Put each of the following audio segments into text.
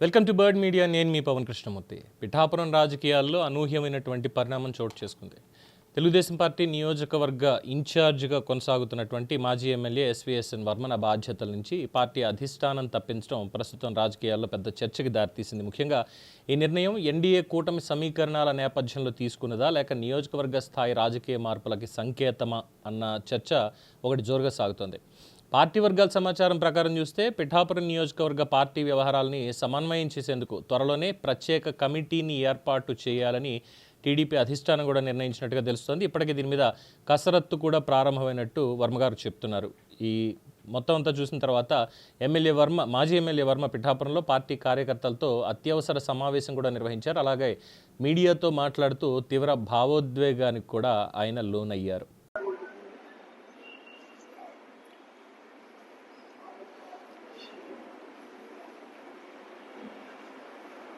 Welcome to bird media. నేను మీ పవన్ కృష్ణమూర్తి. పిఠాపురం రాజకీయాల్లో అనూహ్యమైనటువంటి పరిణామం చోటు చేసుకుంది. తెలుగుదేశం పార్టీ నియోజకవర్గ ఇన్ఛార్జిగా కొనసాగుతున్నటువంటి మాజీ ఎమ్మెల్యే ఎస్వీఎస్ఎన్ వర్మ బాధ్యతల నుంచి పార్టీ అధిష్టానం తప్పించడం ప్రస్తుతం రాజకీయాల్లో పెద్ద చర్చకి దారితీసింది. ముఖ్యంగా ఈ నిర్ణయం ఎన్డీఏ కూటమి సమీకరణాల నేపథ్యంలో తీసుకున్నదా, లేక నియోజకవర్గ స్థాయి రాజకీయ మార్పులకి సంకేతమా అన్న చర్చ ఒకటి జోరుగా సాగుతోంది. పార్టీ వర్గాల సమాచారం ప్రకారం చూస్తే పిఠాపురం నియోజకవర్గ పార్టీ వ్యవహారాలని సమన్వయం చేసేందుకు త్వరలోనే ప్రత్యేక కమిటీని ఏర్పాటు చేయాలని టీడీపీ అధిష్టానం కూడా నిర్ణయించినట్టుగా తెలుస్తోంది. ఇప్పటికే దీని మీద కసరత్తు కూడా ప్రారంభమైనట్టు వర్మగారు చెప్తున్నారు. ఈ మొత్తం అంతా చూసిన తర్వాత మాజీ ఎమ్మెల్యే వర్మ పిఠాపురంలో పార్టీ కార్యకర్తలతో అత్యవసర సమావేశం కూడా నిర్వహించారు. అలాగే మీడియాతో మాట్లాడుతూ తీవ్ర భావోద్వేగానికి కూడా ఆయన లోనయ్యారు.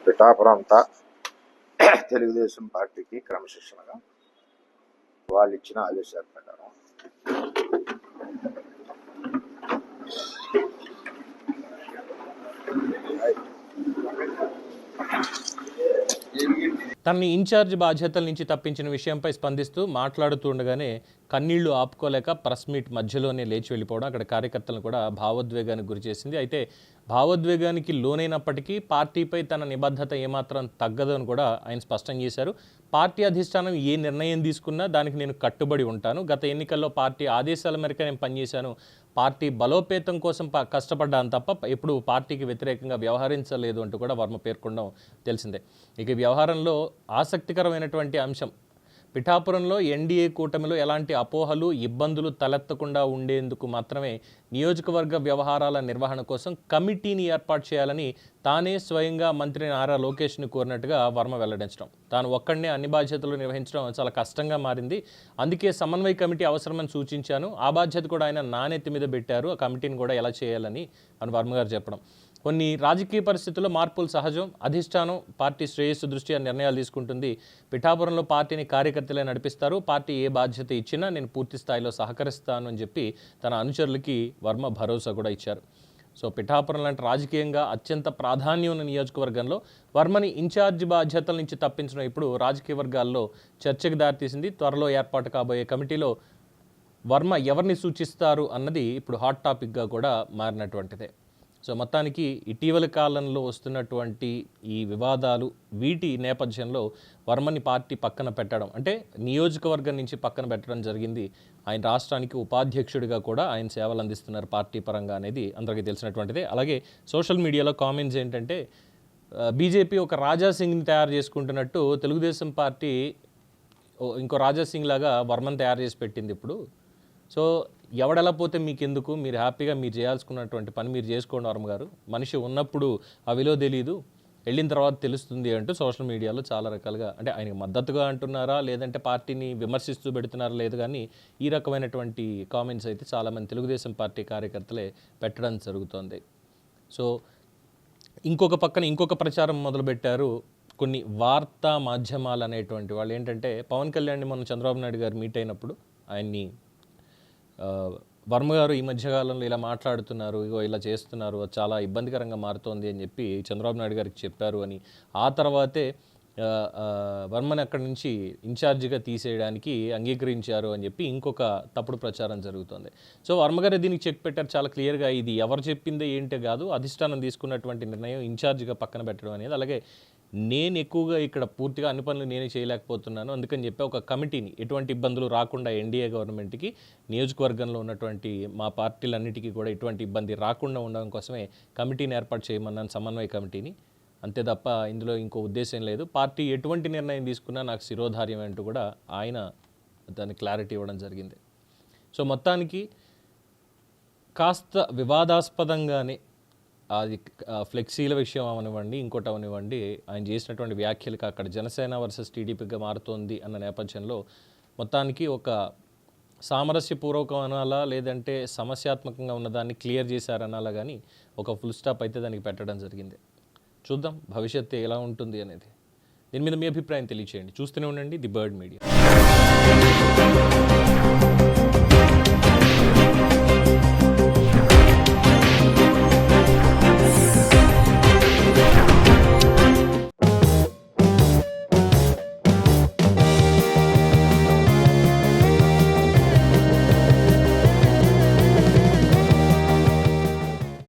పిఠాపురం అంతా తెలుగుదేశం పార్టీకి క్రమశిక్షణగా వాళ్ళు ఇచ్చిన ఆదేశాల ప్రకారం తనని ఇన్ఛార్జ్ బాధ్యతల నుంచి తప్పించిన విషయంపై స్పందిస్తూ మాట్లాడుతూ ఉండగానే కన్నీళ్లు ఆపుకోలేక ప్రెస్ మీట్ మధ్యలోనే లేచి వెళ్ళిపోవడం అక్కడ కార్యకర్తలను కూడా భావోద్వేగానికి గురిచేసింది. అయితే భావోద్వేగానికి లోనైనప్పటికీ పార్టీపై తన నిబద్ధత ఏమాత్రం తగ్గదని కూడా ఆయన స్పష్టం చేశారు. పార్టీ అధిష్టానం ఏ నిర్ణయం తీసుకున్నా దానికి నేను కట్టుబడి ఉంటాను. గత ఎన్నికల్లో పార్టీ ఆదేశాల మేరకు నేను పనిచేశాను. పార్టీ బలోపేతం కోసం కష్టపడ్డాను తప్ప ఎప్పుడు పార్టీకి వ్యతిరేకంగా వ్యవహరించలేదు అంటూ కూడా వర్మ పేర్కొనడం తెలిసిందే. ఇక వ్యవహారంలో ఆసక్తికరమైనటువంటి అంశం, పిఠాపురంలో ఎన్డీఏ కూటమిలో ఎలాంటి అపోహలు ఇబ్బందులు తలెత్తకుండా ఉండేందుకు మాత్రమే నియోజకవర్గ వ్యవహారాల నిర్వహణ కోసం కమిటీని ఏర్పాటు చేయాలని తానే స్వయంగా మంత్రి నారా లోకేష్ని కోరినట్టుగా వర్మ వెల్లడించడం. తాను ఒక్కడనే అన్ని బాధ్యతలు నిర్వహించడం చాలా కష్టంగా మారింది. అందుకే సమన్వయ కమిటీ అవసరమని సూచించాను. ఆ బాధ్యత కూడా ఆయన నానెత్తి మీద పెట్టారు. ఆ కమిటీని కూడా ఎలా చేయాలని అని వర్మ గారు చెప్పడం. కొన్ని రాజకీయ పరిస్థితుల్లో మార్పులు సహజం. అధిష్టానం పార్టీ శ్రేయస్సు దృష్ట్యా నిర్ణయాలు తీసుకుంటుంది. పిఠాపురంలో పార్టీని కార్యకర్తలే నడిపిస్తారు. పార్టీ ఏ బాధ్యత ఇచ్చినా నేను పూర్తి స్థాయిలో సహకరిస్తాను అని చెప్పి తన అనుచరులకి వర్మ భరోసా కూడా ఇచ్చారు. సో పిఠాపురం లాంటి రాజకీయంగా అత్యంత ప్రాధాన్యం ఉన్న నియోజకవర్గంలో వర్మని ఇన్ఛార్జ్ బాధ్యతల నుంచి తప్పించడం ఇప్పుడు రాజకీయ వర్గాల్లో చర్చకు దారితీసింది. త్వరలో ఏర్పాటు కాబోయే కమిటీలో వర్మ ఎవరిని సూచిస్తారు అన్నది ఇప్పుడు హాట్ టాపిక్గా కూడా మారినటువంటిదే. సో మొత్తానికి ఇటీవల కాలంలో వస్తున్నటువంటి ఈ వివాదాలు వీటి నేపథ్యంలో వర్మని పార్టీ పక్కన పెట్టడం, అంటే నియోజకవర్గం నుంచి పక్కన పెట్టడం జరిగింది. ఆయన రాష్ట్రానికి ఉపాధ్యక్షుడిగా కూడా ఆయన సేవలు అందిస్తున్నారు పార్టీ పరంగా అనేది అందరికీ తెలిసినటువంటిదే. అలాగే సోషల్ మీడియాలో కామెంట్స్ ఏంటంటే బీజేపీ ఒక రాజాసింగ్ని తయారు చేసుకుంటున్నట్టు తెలుగుదేశం పార్టీ ఇంకో రాజాసింగ్ లాగా వర్మని తయారు చేసి పెట్టింది ఇప్పుడు. సో ఎవడెలా పోతే మీకెందుకు, మీరు హ్యాపీగా మీరు చేయాల్సుకున్నటువంటి పని మీరు చేసుకోండి వర్మ గారు. మనిషి ఉన్నప్పుడు ఆ విలువ తెలియదు, వెళ్ళిన తర్వాత తెలుస్తుంది అంటూ సోషల్ మీడియాలో చాలా రకాలుగా, అంటే ఆయనకు మద్దతుగా అంటున్నారా లేదంటే పార్టీని విమర్శిస్తూ పెడుతున్నారా లేదు, కానీ ఈ రకమైనటువంటి కామెంట్స్ అయితే చాలామంది తెలుగుదేశం పార్టీ కార్యకర్తలే పెట్టడం జరుగుతోంది. సో ఇంకొక పక్కన ఇంకొక ప్రచారం మొదలుపెట్టారు కొన్ని వార్తా మాధ్యమాలు అనేటువంటి వాళ్ళు. ఏంటంటే పవన్ కళ్యాణ్ని మొన్న చంద్రబాబు నాయుడు గారు మీట్ అయినప్పుడు ఆయన్ని వర్మ గారు ఈ మధ్యకాలంలో ఇలా మాట్లాడుతున్నారు, ఇగో ఇలా చేస్తున్నారు, చాలా ఇబ్బందికరంగా మారుతోంది అని చెప్పి చంద్రబాబు నాయుడు గారికి చెప్పారు అని, ఆ తర్వాతే వర్మని అక్కడి నుంచి ఇన్ఛార్జిగా తీసేయడానికి అంగీకరించారు అని చెప్పి ఇంకొక తప్పుడు ప్రచారం జరుగుతుంది. సో వర్మ గారు దీనికి చెక్ పెట్టారు చాలా క్లియర్గా. ఇది ఎవరు చెప్పిందే ఏంటో కాదు, అధిష్టానం తీసుకున్నటువంటి నిర్ణయం ఇన్ఛార్జిగా పక్కన పెట్టడం అనేది. అలాగే నేను ఎక్కువగా ఇక్కడ పూర్తిగా అన్ని పనులు నేనే చేయలేకపోతున్నాను, అందుకని చెప్పి ఒక కమిటీని ఎటువంటి ఇబ్బందులు రాకుండా ఎన్డీఏ గవర్నమెంట్కి నియోజకవర్గంలో ఉన్నటువంటి మా పార్టీలన్నిటికీ కూడా ఎటువంటి ఇబ్బంది రాకుండా ఉండడం కోసమే కమిటీని ఏర్పాటు చేయమన్నాను, సమన్వయ కమిటీని. అంతే తప్ప ఇందులో ఇంకో ఉద్దేశం లేదు. పార్టీ ఎటువంటి నిర్ణయం తీసుకున్నా నాకు శిరోధార్యం అంటూ కూడా ఆయన దాన్ని క్లారిటీ ఇవ్వడం జరిగింది. సో మొత్తానికి కాస్త వివాదాస్పదంగానే అది ఫ్లెక్సీల విషయం అవనివ్వండి, ఇంకోటి అవనివ్వండి, ఆయన చేసినటువంటి వ్యాఖ్యలకు అక్కడ జనసేన వర్సెస్ టీడీపీగా మారుతోంది అన్న నేపథ్యంలో మొత్తానికి ఒక సామరస్యపూర్వకం అనాలా లేదంటే సమస్యాత్మకంగా ఉన్నదాన్ని క్లియర్ చేశారనాలా, కానీ ఒక ఫుల్ స్టాప్ అయితే దానికి పెట్టడం జరిగింది. చూద్దాం భవిష్యత్తు ఎలా ఉంటుంది అనేది. దీని మీద మీ అభిప్రాయం తెలియచేయండి. చూస్తూనే ఉండండి ది బర్డ్ మీడియా.